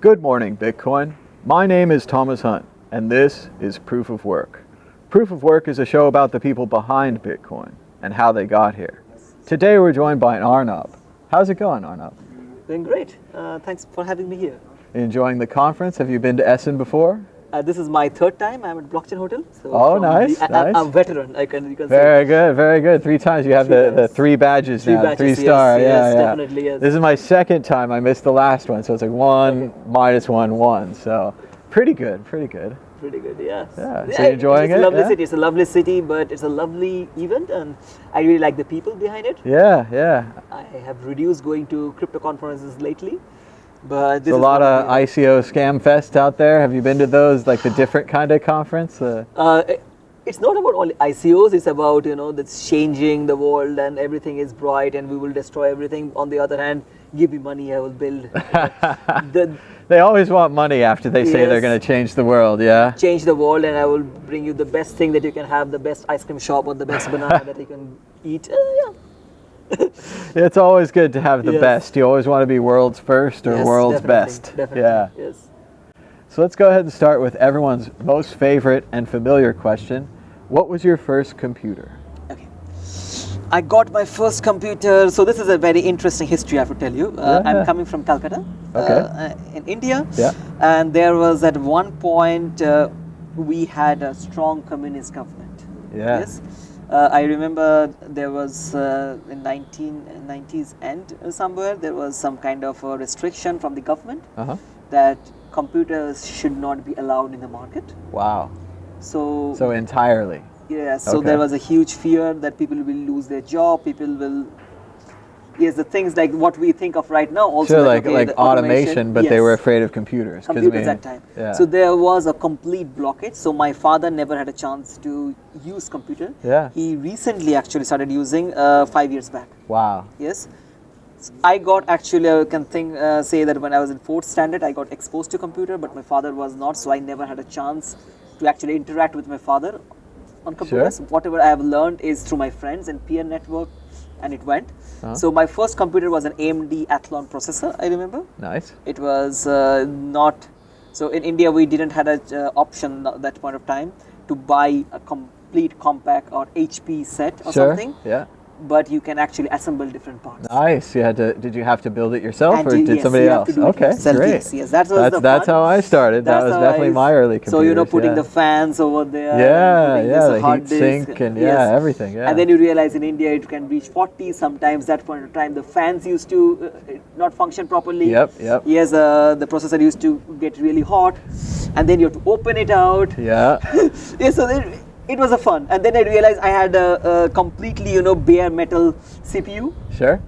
Good morning, Bitcoin. My name is Thomas Hunt, and this is Proof of Work. Proof of Work is a show about the people behind Bitcoin and how they got here. Today we're joined by Arnab. How's it going, Arnab? Doing great. Thanks for having me here. Enjoying the conference? Have you been to Essen before? This is my third time. I'm at Blockchain Hotel. So nice. I'm a veteran. You can very say. good, very good. 3 times. You have the 3 badges now. 3 star. Yes, definitely. Yes. This is my second time. I missed the last one, so it's like 1 minus 1 1. So pretty good. Pretty good. Yes. Yeah. So you're enjoying it? It's a lovely city. It's a lovely city, but it's a lovely event, and I really like the people behind it. Yeah. I have reduced going to crypto conferences lately. But there's a lot of ICO scam fests out there. Have you been to those, like the different kind of conference? It's not about only ICOs. It's about, that's changing the world and everything is bright and we will destroy everything. On the other hand, give me money, I will build. They always want money after they say they're going to change the world, yeah? Change the world, and I will bring you the best thing that you can have, the best ice cream shop or the best banana that you can eat. It's always good to have the best. You always want to be world's first or world's best. Definitely. Yeah. Yes. So let's go ahead and start with everyone's most favorite and familiar question. What was your first computer? Okay. I got my first computer. So this is a very interesting history I have to tell you. I'm coming from Calcutta, in India. Yeah. And there was at one point, we had a strong communist government. Yeah. Yes. I remember there was in 1990s end somewhere, there was some kind of a restriction from the government that computers should not be allowed in the market. Wow. So entirely? Yeah, so there was a huge fear that people will lose their job, people will... Yes, the things like what we think of right now also. Sure, like automation, but they were afraid of computers. Computers at that time. Yeah. So there was a complete blockage. So my father never had a chance to use computer. Yeah. He recently actually started using 5 years back. Wow. Yes. So I got actually, I can say that when I was in 4th standard, I got exposed to computer, but my father was not. So I never had a chance to actually interact with my father on computers. Sure. Whatever I have learned is through my friends and peer network, and it went. So my first computer was an AMD Athlon processor, I remember. Nice. It was not, so in India we didn't have an option at that point of time to buy a complete compact or HP set or something. Yeah. But you can actually assemble different parts. Nice. Did you have to build it yourself, or did somebody else? Okay, great. Yes, that's how I started. That was definitely my early computer. So putting the fans over there. The heat sink and everything. Yeah. And then you realize in India it can reach 40. Sometimes that point of time the fans used to not function properly. Yep. Yes, the processor used to get really hot, and then you have to open it out. Yeah. So then it was a fun, and then I realized I had a completely, bare metal CPU. Sure.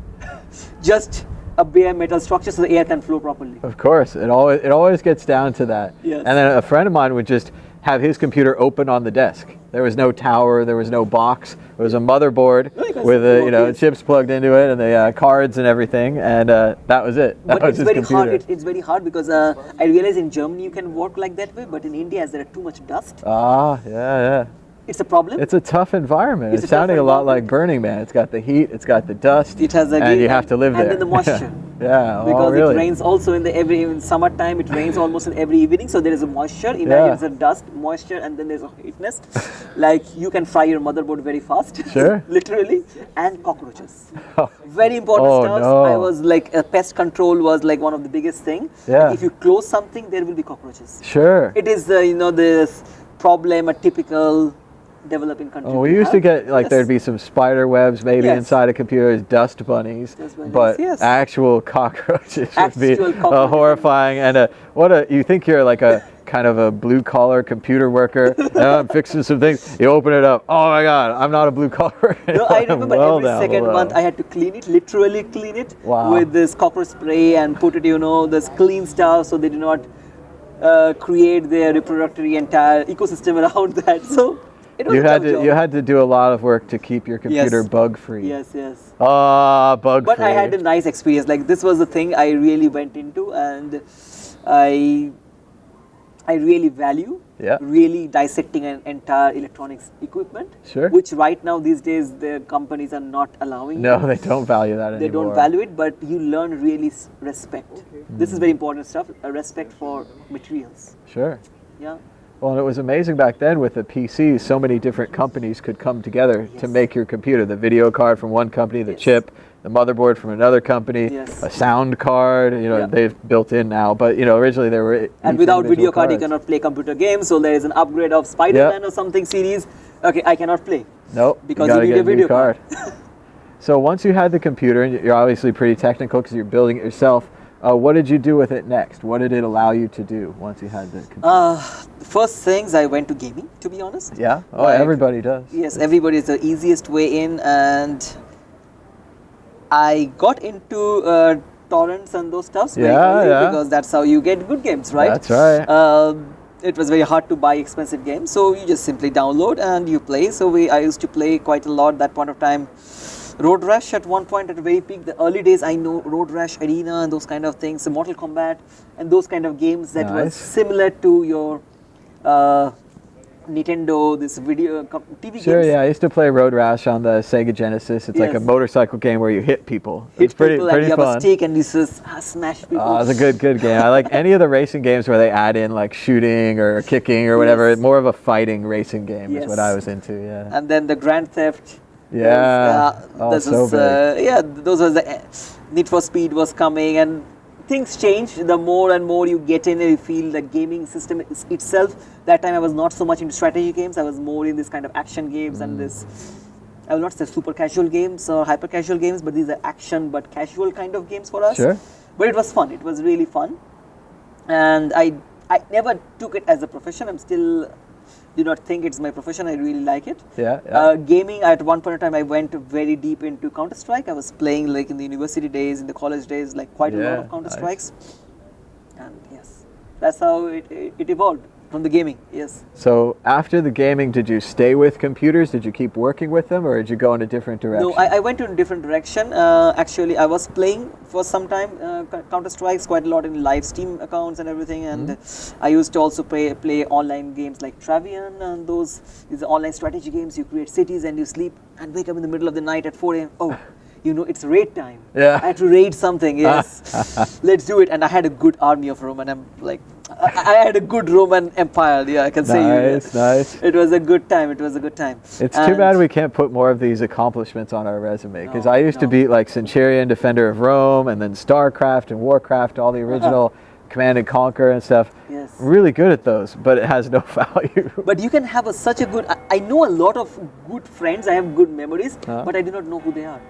Just a bare metal structure so the air can flow properly. Of course, it always gets down to that. Yes. And then a friend of mine would just have his computer open on the desk. There was no tower, there was no box. It was a motherboard with chips plugged into it and the cards and everything, and that was it. That was his computer. Hard. It's very hard because I realize in Germany you can work like that way, but in India, as there are too much dust. Yeah. It's a problem. It's a tough environment. It's sounding a lot like Burning Man. It's got the heat, it's got the dust, it has and you have to live there. And then the moisture. Yeah, because really? It rains also in summertime. It rains almost in every evening, so there is a moisture. Imagine there's a dust, moisture, and then there's a heatness. Like you can fry your motherboard very fast. Sure. Literally, and cockroaches. Very important stuff. No. I was like, pest control was like one of the biggest thing. Yeah. Like if you close something, there will be cockroaches. Sure. It is this problem, a typical developing country. We used to get there'd be some spider webs maybe inside of computers, dust bunnies, but actual cockroaches would be horrifying. And you think you're like a kind of a blue collar computer worker, and I'm fixing some things. You open it up. Oh my God, I'm not a blue collar. No, I remember every second month I had to clean it, literally clean it with this cockroach spray and put it, this clean stuff so they do not create their reproductory entire ecosystem around that. So. You had to do a lot of work to keep your computer bug free. Yes. Bug free. But I had a nice experience. Like this was the thing I really went into, and I I really value, really dissecting an entire electronics equipment, sure. which right now these days the companies are not allowing. No, they don't value that anymore. They don't value it, but you learn really respect. Okay. This is very important stuff, a respect for materials. Sure. Yeah. Well, and it was amazing back then with the PCs, so many different companies could come together to make your computer. The video card from one company, the chip, the motherboard from another company, a sound card, they've built in now, but originally there were and without video card you cannot play computer games, so there is an upgrade of Spider-Man or something series. Okay, I cannot play. Nope. Because you need a video card. So once you had the computer, and you're obviously pretty technical because you're building it yourself, what did you do with it next? What did it allow you to do once you had the computer? First things, I went to gaming, to be honest. Yeah? Oh, like, everybody does. Yes, everybody is the easiest way in, and I got into torrents and those stuffs because that's how you get good games, right? That's right. It was very hard to buy expensive games, so you just simply download and you play. So I used to play quite a lot that point of time. Road Rash at one point at a very peak. The early days, I know Road Rash Arena and those kind of things, the Mortal Kombat and those kind of games that was similar to your Nintendo, this video TV games. Sure, yeah. I used to play Road Rash on the Sega Genesis. It's like a motorcycle game where you hit people. It's pretty fun. You have a stick and you just smash people. Oh, it's a good game. I like any of the racing games where they add in like shooting or kicking or whatever. More of a fighting racing game is what I was into, And then the Grand Theft. Yeah. Those was the Need for Speed was coming, and things change. The more and more you get in, you feel the gaming system itself. That time I was not so much into strategy games. I was more in this kind of action games and this. I will not say super casual games or hyper casual games, but these are action but casual kind of games for us. Sure. But it was fun. It was really fun, and I never took it as a profession. I'm still. Do not think it's my profession. I really like it. Gaming, at one point in time, I went very deep into Counter-Strike. I was playing like in the university days, in the college days, like quite a lot of Counter-Strikes. Nice. And yes, that's how it evolved from the gaming. Yes. So after the gaming, did you stay with computers? Did you keep working with them, or did you go in a different direction? No, I went in a different direction. Actually, I was playing for some time Counter-Strikes quite a lot in live Steam accounts and everything, and I used to also play online games like Travian and these online strategy games. You create cities and you sleep and wake up in the middle of the night at 4 a.m. Oh, it's raid time. Yeah. I had to raid something. Yes, let's do it. And I had a good army of Roman. I had a good Roman Empire. Yeah, I can say. Nice. It was a good time. It's too bad we can't put more of these accomplishments on our resume, because I used to beat like Centurion, Defender of Rome, and then StarCraft and Warcraft, all the original Command and Conquer and stuff. Yes. Really good at those, but it has no value. But you can have such a good. I know a lot of good friends. I have good memories, but I do not know who they are.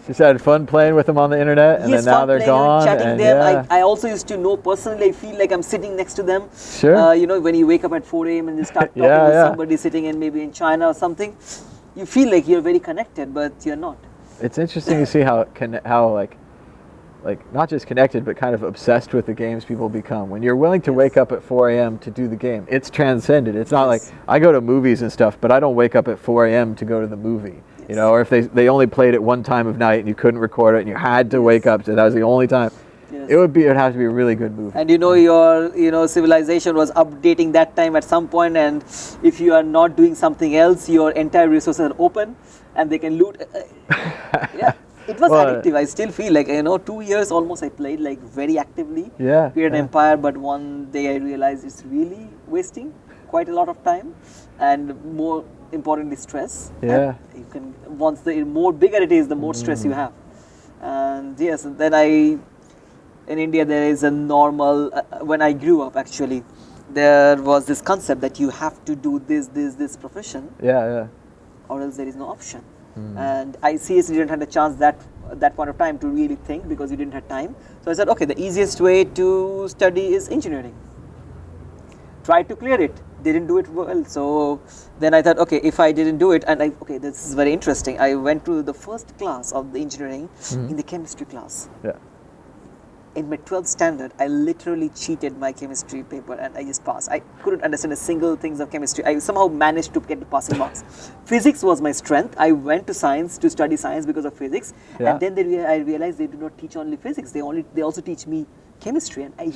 Just had fun playing with them on the internet, and then now they're gone. Chatting them. I also used to know personally. I feel like I'm sitting next to them. Sure. When you wake up at 4 a.m. and you start talking with somebody sitting maybe in China or something, you feel like you're very connected, but you're not. It's interesting to see how not just connected, but kind of obsessed with the games people become. When you're willing to wake up at 4 a.m. to do the game, it's transcended. It's not like I go to movies and stuff, but I don't wake up at 4 a.m. to go to the movie. Or if they only played it one time of night and you couldn't record it and you had to wake up, so that was the only time. It would have to be a really good movie. And your civilization was updating that time at some point, and if you are not doing something else, your entire resources are open and they can loot. It was addictive. I still feel like 2 years almost I played like very actively. Create an empire, but one day I realized it's really wasting quite a lot of time, and more importantly stress. And you can the more bigger it is, the more stress you have. And then in India there is a normal. When I grew up, actually, there was this concept that you have to do this profession. Or else there is no option. And I seriously didn't have a chance that point of time to really think, because you didn't have time. So I said, okay, the easiest way to study is engineering. Tried to clear it, didn't do it well. So then I thought, okay, if I didn't do it, and this is very interesting. I went to the first class of the engineering in the chemistry class. In my 12th standard, I literally cheated my chemistry paper and I just passed. I couldn't understand a single thing of chemistry. I somehow managed to get the passing marks. Physics was my strength. I went to science to study science because of physics. And then I realized they do not teach only physics. They also teach me chemistry, and I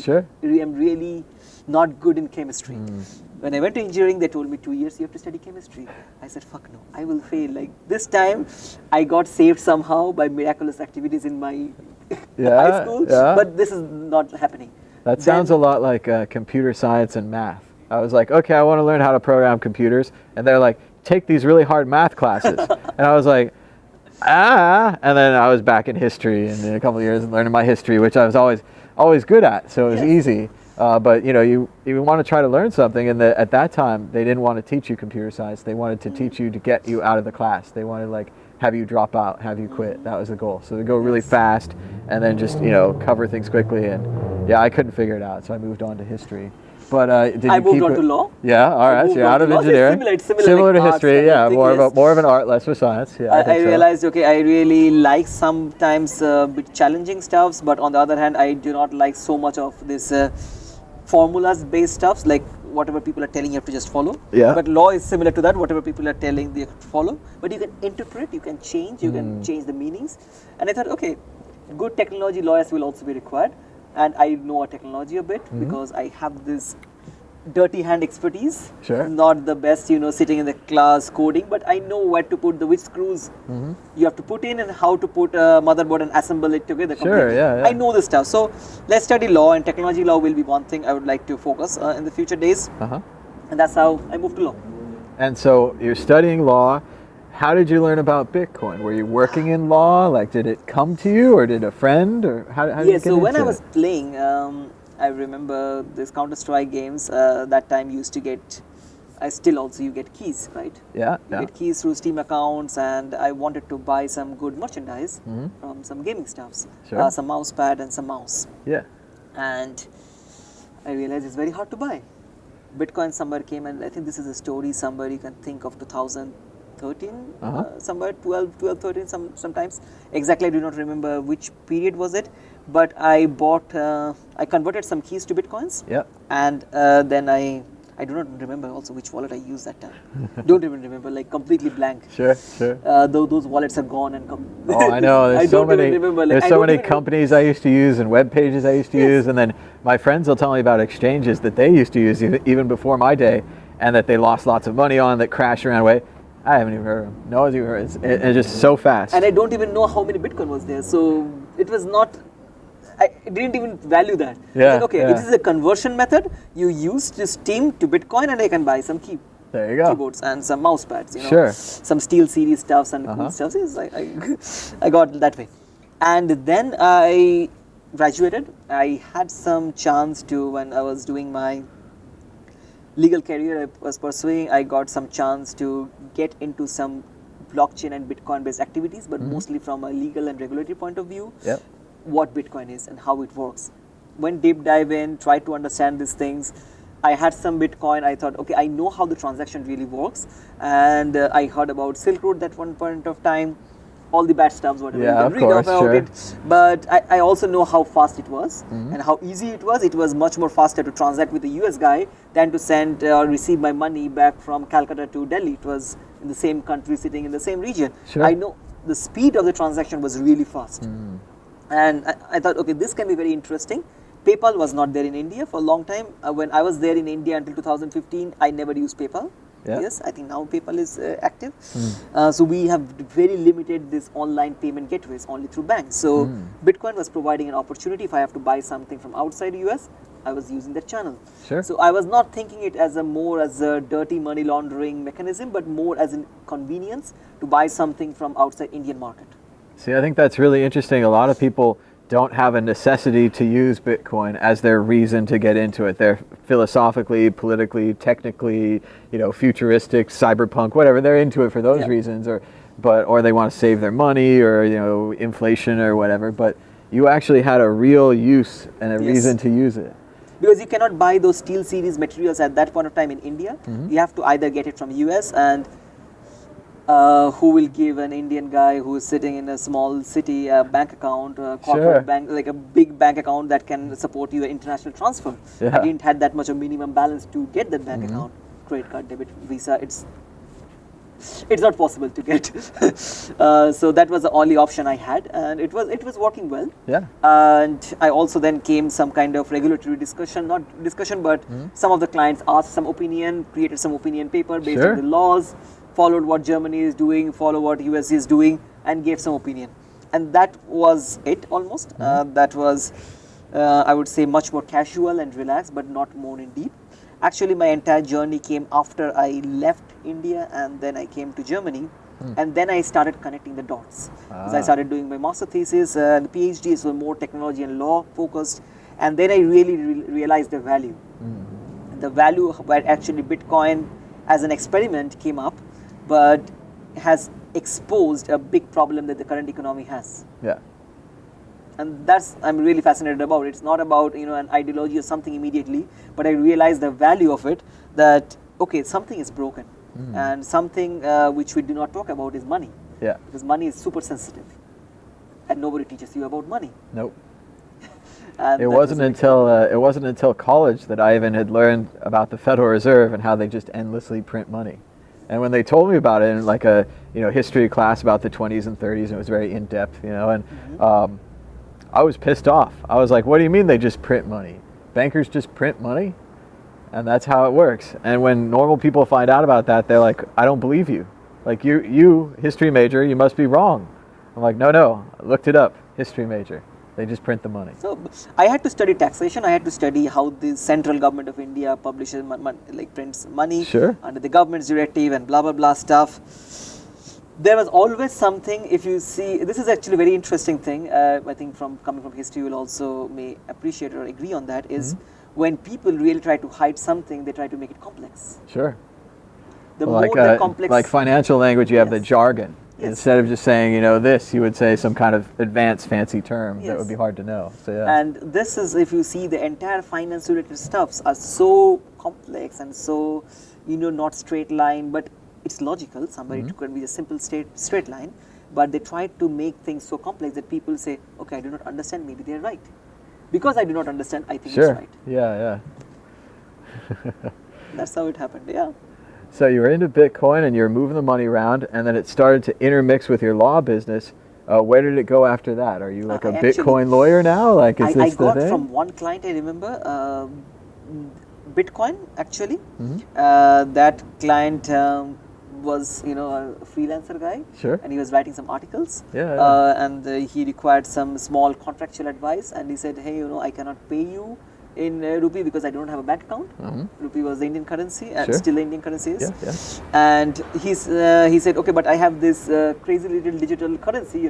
am really not good in chemistry. When I went to engineering, they told me 2 years you have to study chemistry. I said, fuck no, I will fail. Like this time, I got saved somehow by miraculous activities in my high school, but this is not happening. That sounds a lot like computer science and math. I was like, okay, I want to learn how to program computers, and they're like, take these really hard math classes. And I was like, and then I was back in history in a couple of years and learning my history, which I was always good at, so it was easy. But you want to try to learn something, and at that time they didn't want to teach you computer science. They wanted to teach you to get you out of the class. They wanted like have you drop out, have you quit. That was the goal. So to go really fast and then just cover things quickly. And I couldn't figure it out, so I moved on to history. But did I you moved keep on to law. Yeah, all right. So you're out of engineering. It's similar to like history. Yeah, more of an art, less of science. Yeah, I realized I really like sometimes bit challenging stuffs, but on the other hand, I do not like so much of this formulas based stuffs, like whatever people are telling you have to just follow. Yeah. But law is similar to that. Whatever people are telling you have to follow, but you can interpret, you can change, you can change the meanings. And I thought, okay, good technology lawyers will also be required. And I know technology a bit because I have this dirty hand expertise. Sure. Not the best, sitting in the class coding, but I know where to put which screws you have to put in and how to put a motherboard and assemble it together completely. Yeah. I know this stuff. So let's study law, and technology law will be one thing I would like to focus in the future days. And that's how I moved to law. And so you're studying law. How did you learn about Bitcoin? Were you working in law? Like, did it come to you, or did a friend, or how did you get so when I into was playing, I remember this Counter-Strike games. That time used to get, you get keys, right? Yeah. You get keys through Steam accounts, and I wanted to buy some good merchandise from some gaming stuffs, some mouse pad and some mouse. Yeah. And I realized it's very hard to buy. Bitcoin somewhere came, and I think this is a story somewhere you can think of 2013, somewhere 12, 13 sometimes. Exactly, I do not remember which period was it, but I bought, I converted some keys to Bitcoins. Yeah. And then I do not remember also which wallet I used that time. Don't even remember, like completely blank. Sure. Those wallets are gone and I know, there's so many, remember, there's so many companies I used to use and web pages I used to use, and then my friends will tell me about exchanges that they used to use even before my day, and that they lost lots of money on, that crashed around away. I haven't even heard of them. No one's even heard of it. It's just so fast. And I don't even know how many Bitcoin was there. So it was not, I didn't even value that. This is a conversion method. You use this Steam to Bitcoin, and I can buy some there you go. keyboards and some mouse pads, Sure. Some Steel Series stuffs and cool stuff. Yes, I got that way. And then I graduated. I had some chance to, when I was doing my legal career I was pursuing, I got some chance to get into some blockchain and Bitcoin based activities, but mostly from a legal and regulatory point of view. Yep. What Bitcoin is and how it works. Went deep dive in, tried to understand these things. I had some Bitcoin. I thought, okay, I know how the transaction really works. And I heard about Silk Road at one point of time. All the bad stuff, whatever. Yeah, you can read about it. But I also know how fast it was and how easy it was. It was much more faster to transact with a US guy than to send or receive my money back from Calcutta to Delhi. It was in the same country, sitting in the same region. Sure. I know the speed of the transaction was really fast. And I thought, okay, this can be very interesting. PayPal was not there in India for a long time. When I was there in India until 2015, I never used PayPal. Yeah. Yes, I think now PayPal is active. So we have very limited this online payment gateways only through banks. So Bitcoin was providing an opportunity. If I have to buy something from outside US, I was using that channel. Sure. So I was not thinking it as more as a dirty money laundering mechanism, but more as a convenience to buy something from outside Indian market. See, I think that's really interesting. A lot of people don't have a necessity to use Bitcoin as their reason to get into it. They're philosophically, politically, technically, futuristic, cyberpunk, whatever. They're into it for those reasons, or they want to save their money, or inflation or whatever. But you actually had a real use and a reason to use it. Because you cannot buy those Steel Series materials at that point of time in India. You have to either get it from US, and who will give an Indian guy who is sitting in a small city a bank account, a corporate bank, like a big bank account that can support you an international transfer. I didn't have that much of minimum balance to get that bank account, credit card, debit, Visa. It's it's not possible to get. So that was the only option I had, and it was working well. Yeah. And I also then came some kind of regulatory discussion, not discussion, but some of the clients asked some opinion, created some opinion paper based on the laws, followed what Germany is doing, followed what US is doing, and gave some opinion. And that was it almost. That was, I would say, much more casual and relaxed, but not more in deep. Actually, my entire journey came after I left India and then I came to Germany. And then I started connecting the dots. I started doing my master thesis, the PhD is more technology and law focused. And then I really realized the value. The value where actually Bitcoin as an experiment came up, but has exposed a big problem that the current economy has. Yeah. And that's I'm really fascinated about. It's not about an ideology or something immediately, but I realized the value of it. That okay, something is broken, and something which we do not talk about is money. Yeah. Because money is super sensitive, and nobody teaches you about money. Nope. It wasn't until college that I even had learned about the Federal Reserve and how they just endlessly print money. And when they told me about it in like a history class about the 20s and 30s, and it was very in depth, and I was pissed off. I was like, what do you mean they just print money? Bankers just print money? And that's how it works. And when normal people find out about that, they're like, I don't believe you. Like, you history major, you must be wrong. I'm like, no, I looked it up, history major. They just print the money. So I had to study taxation. I had to study how the central government of India publishes, prints money under the government's directive and blah, blah, blah stuff. There was always something, if you see, this is actually a very interesting thing, I think coming from history, you will also may appreciate or agree on that, is when people really try to hide something, they try to make it complex. Sure. The more the complex... Like financial language, you have the jargon. Yes. Instead of just saying, this, you would say some kind of advanced fancy term that would be hard to know. So, yeah. And this is, if you see, the entire finance related stuffs are so complex and so, not straight line, but it's logical. Somebody could be a simple straight line, but they try to make things so complex that people say, okay, I do not understand, maybe they're right. Because I do not understand, I think it's right. Yeah. That's how it happened, yeah. So you were into Bitcoin and you were moving the money around, and then it started to intermix with your law business. Where did it go after that? Are you like a Bitcoin lawyer now? Like, is this the thing? I got from one client, I remember, Bitcoin actually. That client was, a freelancer guy. Sure. And he was writing some articles. And he required some small contractual advice, and he said, hey, I cannot pay you in rupee because I don't have a bank account. Rupee was the Indian currency, and still the Indian currency is. And he said, okay, but I have this crazy little digital currency,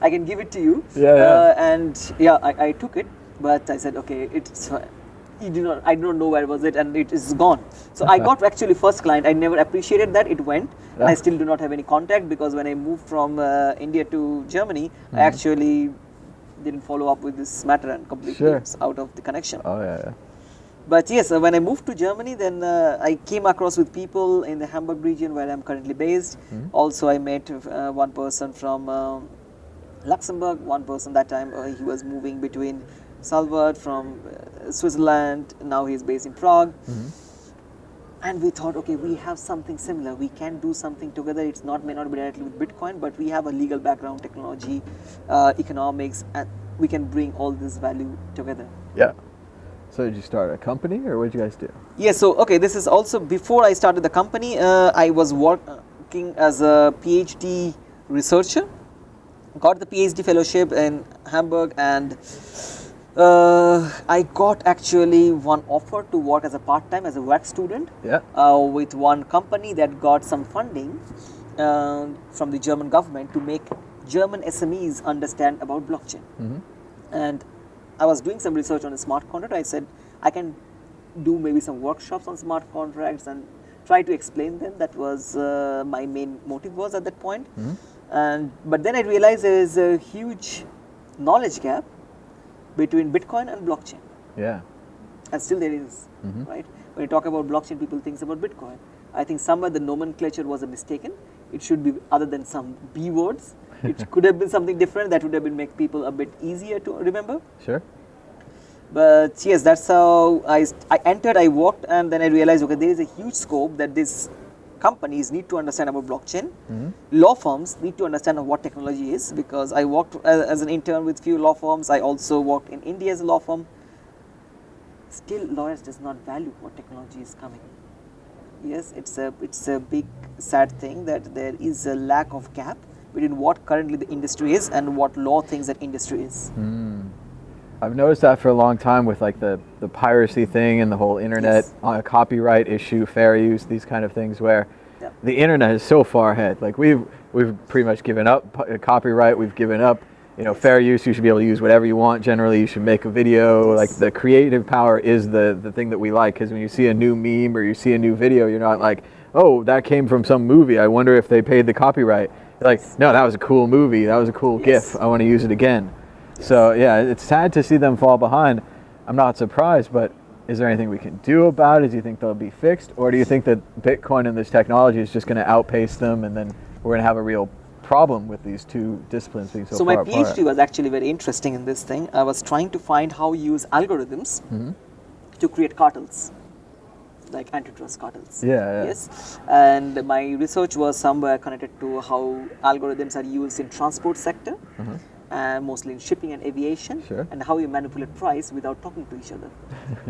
I can give it to you. I took it, but I said, okay, I don't know where was it, and it is gone. So I got actually first client. I never appreciated that it went, and I still do not have any contact, because when I moved from India to Germany, I actually didn't follow up with this matter and completely out of the connection. But yes, when I moved to Germany, then I came across with people in the Hamburg region where I'm currently based. Also, I met one person from Luxembourg, one person that time he was moving between Salzburg from Switzerland. Now he's based in Prague. And we thought, okay, we have something similar. We can do something together. It may not be directly with Bitcoin, but we have a legal background, technology, economics, and we can bring all this value together. Yeah. So did you start a company, or what did you guys do? Yeah, so, okay, this is also before I started the company. I was working as a PhD researcher. Got the PhD fellowship in Hamburg, and I got actually one offer to work as a part-time as a work student with one company that got some funding from the German government to make German SMEs understand about blockchain. And I was doing some research on a smart contract. I said I can do maybe some workshops on smart contracts and try to explain them. That was my main motive was at that point. But then I realized there is a huge knowledge gap between Bitcoin and blockchain. And still there is, right? When you talk about blockchain, people think about Bitcoin. I think somewhere the nomenclature was a mistaken. It should be other than some B words. It could have been something different that would have been make people a bit easier to remember. But yes, that's how I entered, I worked, and then I realized, okay, there is a huge scope that this companies need to understand about blockchain. Law firms need to understand what technology is, because I worked as an intern with few law firms. I also worked in India as a law firm. Still, lawyers does not value what technology is coming. Yes, it's a big sad thing that there is a lack of gap between what currently the industry is and what law thinks that industry is. I've noticed that for a long time with like the piracy thing and the whole internet copyright issue, fair use, these kind of things, where the internet is so far ahead. Like we've pretty much given up copyright. We've given up, fair use. You should be able to use whatever you want. Generally, you should make a video. Like the creative power is the thing that we like, because when you see a new meme or you see a new video, you're not like, oh, that came from some movie. I wonder if they paid the copyright. You're like, no, that was a cool movie. That was a cool GIF. I want to use it again. So yeah, it's sad to see them fall behind. I'm not surprised, but is there anything we can do about it? Do you think they'll be fixed? Or do you think that Bitcoin and this technology is just going to outpace them, and then we're going to have a real problem with these two disciplines being so far apart? So my PhD was actually very interesting in this thing. I was trying to find how you use algorithms to create cartels, like antitrust cartels. Yes. And my research was somewhere connected to how algorithms are used in transport sector. Mostly in shipping and aviation, and how you manipulate price without talking to each other.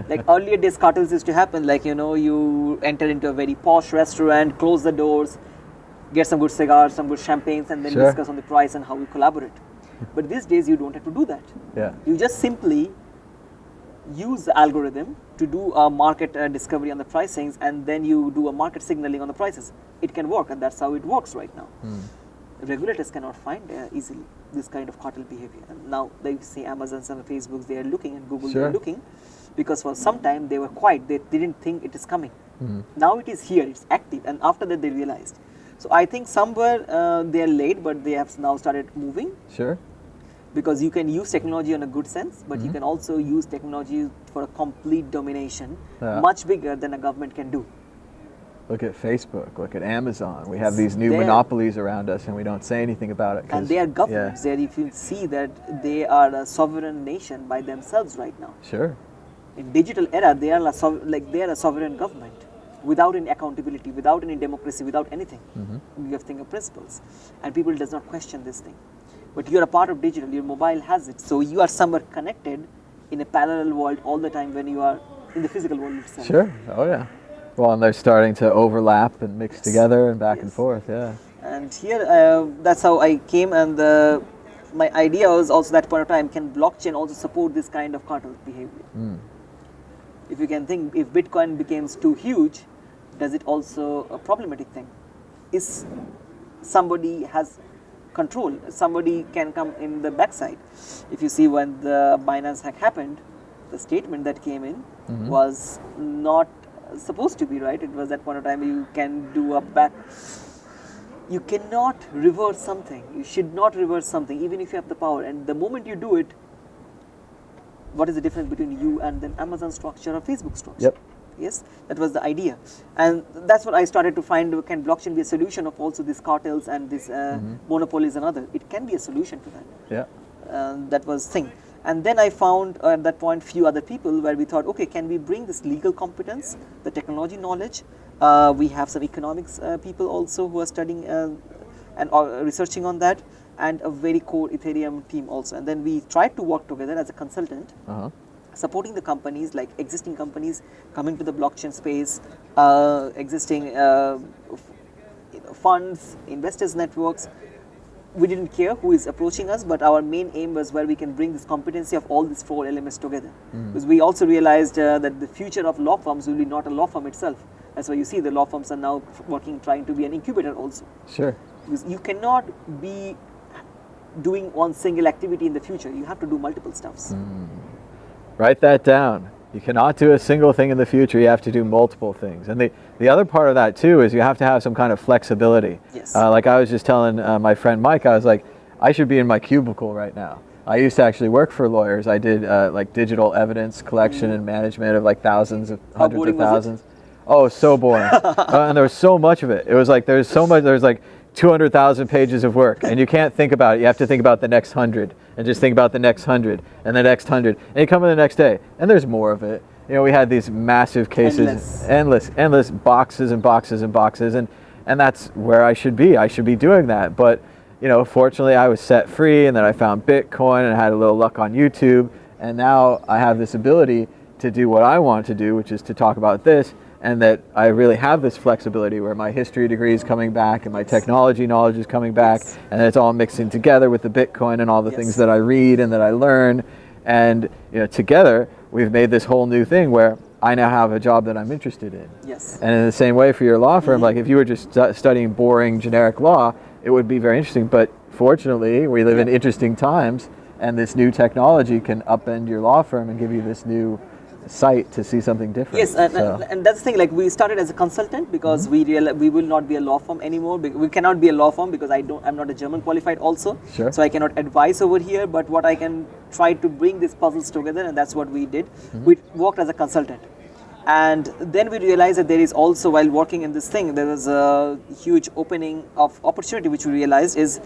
Like earlier days, cartels used to happen, like, you enter into a very posh restaurant, close the doors, get some good cigars, some good champagnes, and then discuss on the price and how we collaborate. But these days, you don't have to do that. You just simply use the algorithm to do a market discovery on the pricings, and then you do a market signaling on the prices. It can work, and that's how it works right now. Regulators cannot find easily this kind of cartel behavior. And now they see Amazon and Facebook, they are looking, and Google, they are looking, because for some time they were quiet. They didn't think it is coming. Now it is here, it's active, and after that they realized. So I think somewhere they are late, but they have now started moving. Because you can use technology in a good sense, but you can also use technology for a complete domination, much bigger than a government can do. Look at Facebook, look at Amazon. We have these new monopolies around us, and we don't say anything about it. And they are governments. There, if you see that they are a sovereign nation by themselves right now. In digital era, they are a sovereign government, without any accountability, without any democracy, without anything. You have thinking principles, and people does not question this thing. But you are a part of digital. Your mobile has it, so you are somewhere connected in a parallel world all the time when you are in the physical world itself. Oh yeah. Well, and they're starting to overlap and mix together and back and forth, And here, that's how I came, and my idea was also that point of time, can blockchain also support this kind of cartel behavior? If you can think, if Bitcoin becomes too huge, does it also a problematic thing? Is somebody has control, somebody can come in the backside. If you see when the Binance hack happened, the statement that came in was not supposed to be right. It was at point of time you can do a back. You cannot reverse something. You should not reverse something, even if you have the power. And the moment you do it, what is the difference between you and then Amazon structure or Facebook structure? Yes, that was the idea, and that's what I started to find. Can blockchain be a solution of also these cartels and these monopolies and other? It can be a solution to that. That was thing. And then I found at that point few other people where we thought, okay, can we bring this legal competence, the technology knowledge? We have some economics people also who are studying and researching on that, and a very core Ethereum team also. And then we tried to work together as a consultant, supporting the companies, like existing companies coming to the blockchain space, existing funds, investors networks. We didn't care who is approaching us, but our main aim was where we can bring this competency of all these four elements together. Because we also realized that the future of law firms will be not a law firm itself. That's why you see the law firms are now working, trying to be an incubator also. Because you cannot be doing one single activity in the future. You have to do multiple stuffs. Write that down. You cannot do a single thing in the future. You have to do multiple things. And the other part of that too is you have to have some kind of flexibility. Like I was just telling my friend Mike, I was like, I should be in my cubicle right now. I used to actually work for lawyers. I did like digital evidence collection and management of like thousands of hundreds of thousands. Oh, so boring. And there was so much of it. It was like there's so much. There's like 200,000 pages of work, and you can't think about it. You have to think about the next 100, and just think about the next 100, and the next 100, and you come in the next day, and there's more of it. You know, we had these massive cases, endless boxes and boxes and boxes, and and that's where I should be. I should be doing that. But fortunately, I was set free, and then I found Bitcoin and had a little luck on YouTube, and now I have this ability to do what I want to do, which is to talk about this, and that I really have this flexibility where my history degree is coming back and my technology knowledge is coming back, and it's all mixing together with the Bitcoin and all the things that I read and that I learn, and together we've made this whole new thing where I now have a job that I'm interested in. Yes. And in the same way for your law firm, like if you were just studying boring generic law, it would be very interesting, but fortunately we live in interesting times, and this new technology can upend your law firm and give you this new sight to see something different. Yes, and that's the thing, like we started as a consultant because we will not be a law firm anymore. We cannot be a law firm because I'm not a German qualified also. Sure. So I cannot advise over here, but what I can try to bring these puzzles together, and that's what we did. We worked as a consultant. And then we realized that there is also, while working in this thing, there was a huge opening of opportunity, which we realized is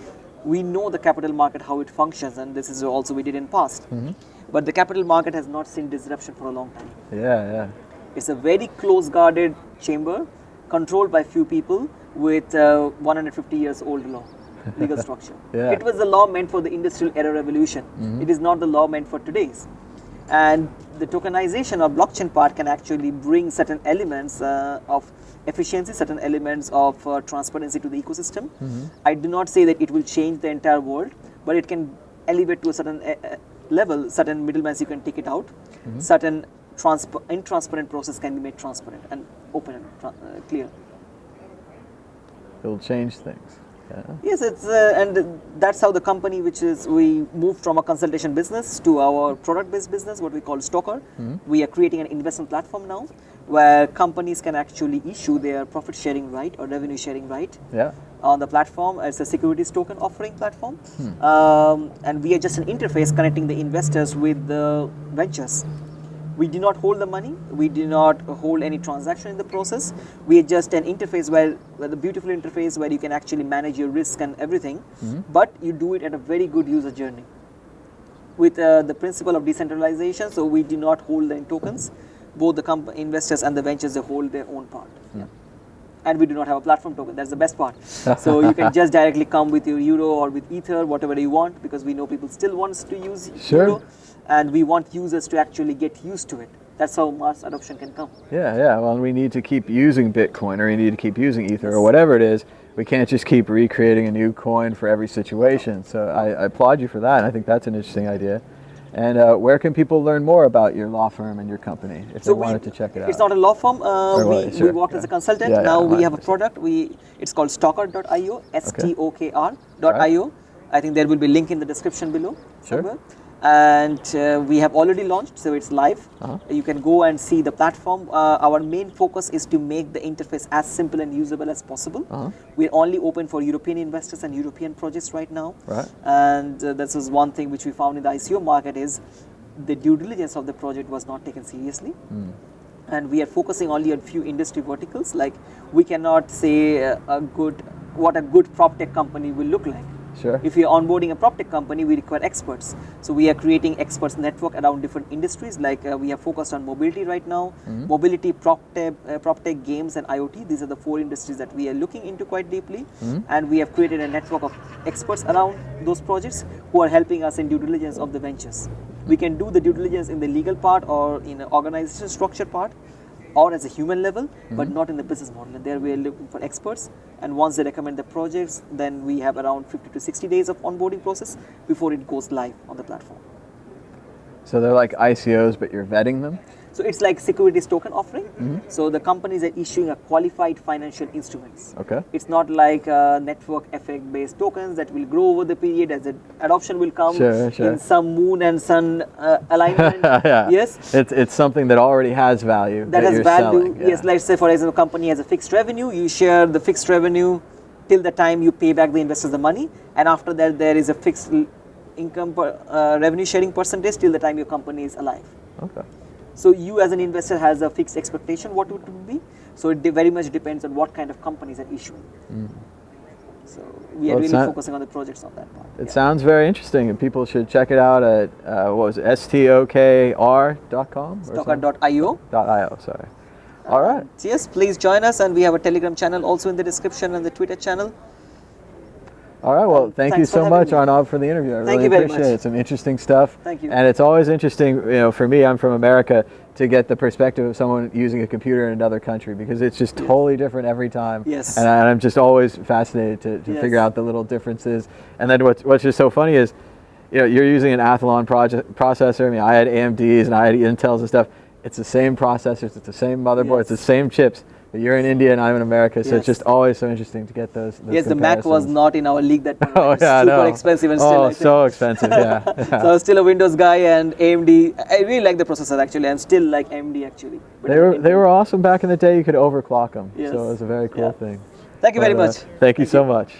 we know the capital market, how it functions, and this is also we did in past. But the capital market has not seen disruption for a long time. Yeah. It's a very close-guarded chamber, controlled by few people with 150 years old law, legal structure. It was the law meant for the industrial era revolution. It is not the law meant for today's. And the tokenization or blockchain part can actually bring certain elements of efficiency, certain elements of transparency to the ecosystem. I do not say that it will change the entire world, but it can elevate to a certain level, certain middlemen you can take it out, certain intransparent process can be made transparent and open and clear. It'll change things. Yes, it's and that's how the company, which is we moved from a consultation business to our product-based business, what we call Stocker. We are creating an investment platform now, where companies can actually issue their profit-sharing right or revenue-sharing right on the platform. It's a securities token offering platform, and we are just an interface connecting the investors with the ventures. We do not hold the money. We do not hold any transaction in the process. We are just an interface where the beautiful interface where you can actually manage your risk and everything, but you do it at a very good user journey with the principle of decentralization. So we do not hold the tokens. Both the investors and the ventures, they hold their own part. And we do not have a platform token. That's the best part. So you can just directly come with your euro or with ether, whatever you want, because we know people still want to use euro. And we want users to actually get used to it. That's how mass adoption can come. Yeah. Well, we need to keep using Bitcoin, or we need to keep using Ether, or whatever it is. We can't just keep recreating a new coin for every situation. So I applaud you for that. And I think that's an interesting idea. And where can people learn more about your law firm and your company if they wanted to check it out? It's not a law firm. We worked as a consultant. Now we have a product. It's called Stockardio, Stokr.io. I think there will be a link in the description below somewhere. And we have already launched, so it's live. You can go and see the platform. Our main focus is to make the interface as simple and usable as possible. We're only open for European investors and European projects right now. And this is one thing which we found in the ICO market is the due diligence of the project was not taken seriously. And we are focusing only on few industry verticals. Like we cannot say what a good prop tech company will look like. If you're onboarding a prop tech company, we require experts. So we are creating experts network around different industries. Like we have focused on mobility right now, mobility, prop tech, games, and IoT. These are the 4 industries that we are looking into quite deeply. And we have created a network of experts around those projects who are helping us in due diligence of the ventures. We can do the due diligence in the legal part or in the organization structure part, or as a human level, but not in the business model. And there we are looking for experts, and once they recommend the projects, then we have around 50 to 60 days of onboarding process before it goes live on the platform. So they're like ICOs, but you're vetting them? So it's like securities token offering. So the companies are issuing a qualified financial instruments. It's not like network effect based tokens that will grow over the period as the adoption will come in some moon and sun alignment. Yes. It's something that already has value. That has value. Selling. Yes. Let's say for example, a company has a fixed revenue. You share the fixed revenue till the time you pay back the investors the money, and after that there is a fixed income revenue sharing percentage till the time your company is alive. So you as an investor has a fixed expectation what it would be. So it very much depends on what kind of companies are issuing. So we are really focusing on the projects on that part. It sounds very interesting, and people should check it out at what was it, stokr.com? Stockar.io. .io, sorry. All right. Yes, please join us, and we have a Telegram channel also in the description and the Twitter channel. All right, well, thank you so much, Arnab, for the interview. I really appreciate it. Some interesting stuff. Thank you. And it's always interesting, for me, I'm from America, to get the perspective of someone using a computer in another country, because it's just totally different every time. Yes. And I'm just always fascinated to figure out the little differences. And then what's just so funny is, you're using an Athlon processor. I mean, I had AMDs and I had Intels and stuff. It's the same processors, it's the same motherboard, it's the same chips. But you're in India and I'm in America, so it's just always so interesting to get those yes, the Mac was not in our league that time. Oh, yeah, super expensive and still. Oh, so expensive, yeah. So I was still a Windows guy, and AMD. I really like the processor actually. I'm still like AMD actually. They were awesome back in the day. You could overclock them, so it was a very cool thing. Thank you very much. Thank you so much.